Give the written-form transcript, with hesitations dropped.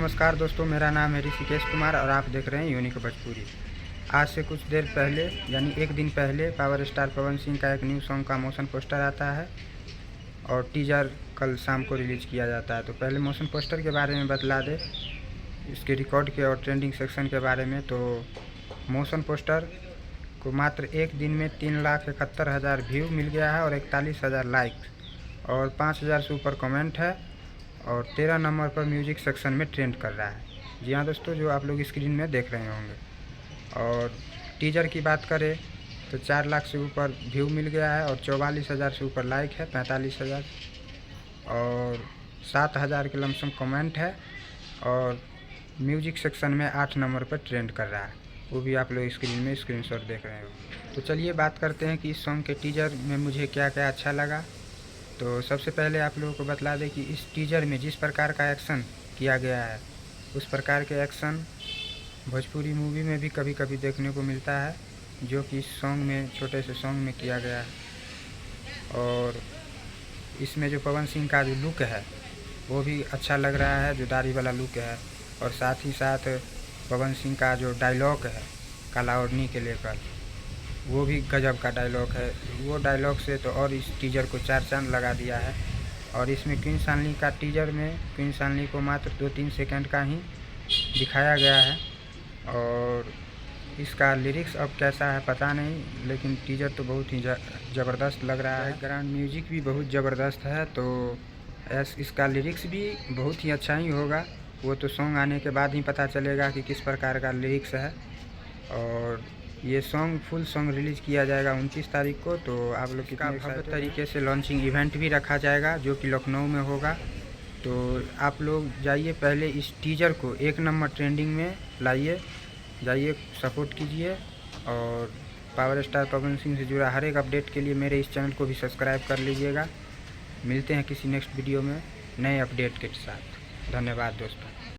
नमस्कार दोस्तों, मेरा नाम है ऋषिकेश कुमार और आप देख रहे हैं यूनिक भोजपुरी। आज से कुछ देर पहले यानी एक दिन पहले पावर स्टार पवन सिंह का एक न्यू सॉन्ग का मोशन पोस्टर आता है और टीजर कल शाम को रिलीज़ किया जाता है। तो पहले मोशन पोस्टर के बारे में बतला दे, इसके रिकॉर्ड के और ट्रेंडिंग सेक्शन के बारे में। तो मोशन पोस्टर को मात्र एक दिन में 3,71,000 व्यू मिल गया है और 41,000 लाइक और 5,000 से ऊपर कमेंट है और 13 नंबर पर म्यूजिक सेक्शन में ट्रेंड कर रहा है। जी हाँ दोस्तों, जो आप लोग स्क्रीन में देख रहे होंगे। और टीजर की बात करें तो 4 लाख से ऊपर व्यू मिल गया है और 44,000 से ऊपर लाइक है, 45,000 और 7,000 के लमसम कमेंट है और म्यूजिक सेक्शन में 8 नंबर पर ट्रेंड कर रहा है। वो भी आप लोग स्क्रीन में स्क्रीनशॉट देख रहे हो। तो चलिए बात करते हैं कि इस सॉन्ग के टीजर में मुझे क्या क्या अच्छा लगा। तो सबसे पहले आप लोगों को बतला दें कि इस टीजर में जिस प्रकार का एक्शन किया गया है उस प्रकार के एक्शन भोजपुरी मूवी में भी कभी कभी देखने को मिलता है, जो कि इस सॉन्ग में, छोटे से सॉन्ग में किया गया है। और इसमें जो पवन सिंह का जो लुक है वो भी अच्छा लग रहा है, जो दाढ़ी वाला लुक है। और साथ ही साथ पवन सिंह का जो डायलॉग है काला ओढ़नी के लेकर, वो भी गजब का डायलॉग है। वो डायलॉग से तो और इस टीजर को 4 चांद लगा दिया है। और इसमें क्वीन शालिनी का टीजर में क्वीन शालिनी को मात्र 2-3 सेकंड का ही दिखाया गया है। और इसका लिरिक्स अब कैसा है पता नहीं, लेकिन टीजर तो बहुत ही ज़बरदस्त लग रहा है। बैकग्राउंड म्यूजिक भी बहुत ज़बरदस्त है। तो इसका लिरिक्स भी बहुत ही अच्छा ही होगा। वो तो सॉन्ग आने के बाद ही पता चलेगा कि किस प्रकार का लिरिक्स है। और ये सॉन्ग फुल सॉन्ग रिलीज़ किया जाएगा 29 तारीख को। तो आप लोग कितना भव्य तरीके से लॉन्चिंग इवेंट भी रखा जाएगा, जो कि लखनऊ में होगा। तो आप लोग जाइए, पहले इस टीजर को 1 नंबर ट्रेंडिंग में लाइए, जाइए सपोर्ट कीजिए। और पावर स्टार पवन सिंह से जुड़ा हर एक अपडेट के लिए मेरे इस चैनल को भी सब्सक्राइब कर लीजिएगा। मिलते हैं किसी नेक्स्ट वीडियो में नए अपडेट के साथ। धन्यवाद दोस्तों।